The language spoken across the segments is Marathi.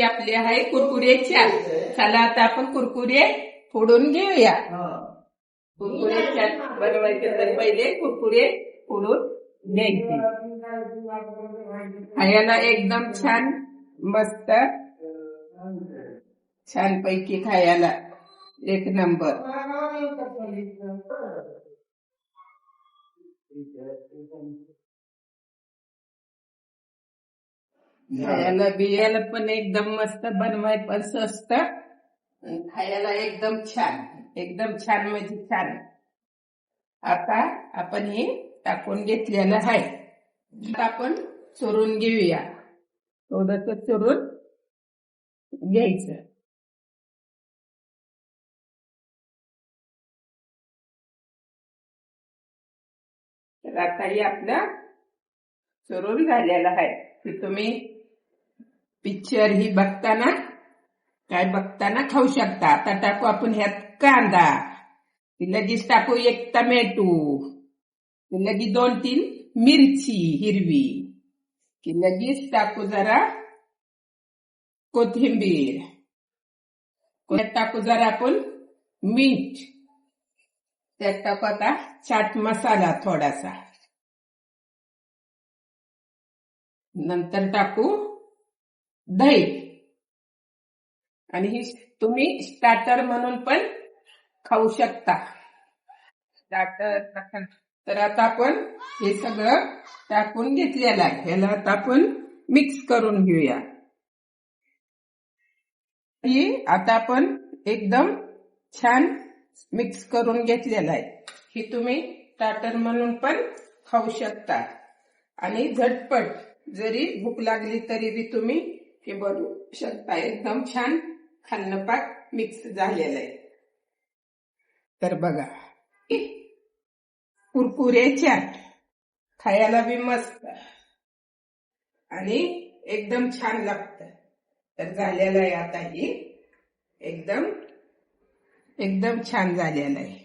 आपले आहे कुरकुरे चार. चला आता आपण कुरकुरे फोडून घेऊया. कुरकुरे चार बनवायचे तर पहिले कुरकुरे फोडून घ्यायचे. खायला एकदम छान मस्त छान पैकी खायला एक नंबर. खायला बियाला पण एकदम मस्त बनवाय पण स्वस्त. खायला एकदम छान म्हणजे छान. आता आपण हे टाकून घेतलेलं आहे. आपण चुरून घेऊया. थोडस चुरून घ्यायचं. तर आता हे आपलं चुरून झालेलं आहे. की तुम्ही पिक्चर ही बघताना खाऊ शकता. आता टाकू आपण ह्यात कांदा, लगेच टाकू एक टमॅटो, लगेच 2-3 मिरची हिरवी, की लगेच टाकू जरा कोथिंबीर, त्यात टाकू जरा आपण मीठ, त्यात टाकू आता चाट मसाला थोडासा, नंतर टाकू दही. आणि ही तुम्ही स्टार्टर म्हणून पण खाऊ शकता. स्टार्टर. तर आता आपण हे सगळं टाकून घेतलेलं आहे. ह्याला आता आपण मिक्स करून घेऊया. आता आपण एकदम छान मिक्स करून घेतलेलं आहे. ही तुम्ही स्टार्टर म्हणून पण खाऊ शकता. आणि झटपट जरी भूक लागली तरी बी तुम्ही हे बनवू शकता. एकदम छान खान्नपाक मिक्स झालेलं आहे. तर बघा कुरकुरे चाट खायला बी मस्त आणि एकदम छान लागतं. तर झालेलं आहे आता ही एकदम छान झालेलं आहे.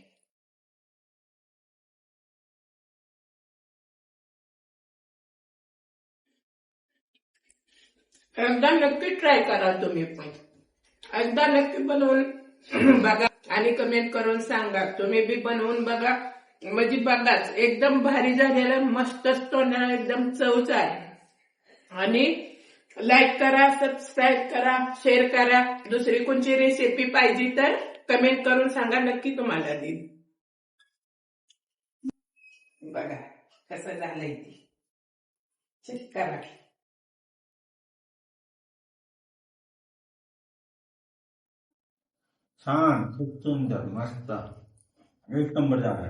एकदा नक्की ट्राय करा तुम्ही पण. एकदा नक्की बनवून बघा आणि कमेंट करून सांगा. तुम्ही बी बनवून बघा. म्हणजे बघाच एकदम भारी झालेलं मस्तच तोंडाला एकदम चवच आहे. आणि लाईक करा, सबस्क्राईब करा, शेअर करा. दुसरी कोणची रेसिपी पाहिजे तर कमेंट करून सांगा. नक्की तुम्हाला देईन. बघा कसं झालंय ती. चेक करा. छान, खूप सुंदर, मस्त, एक नंबर झाला.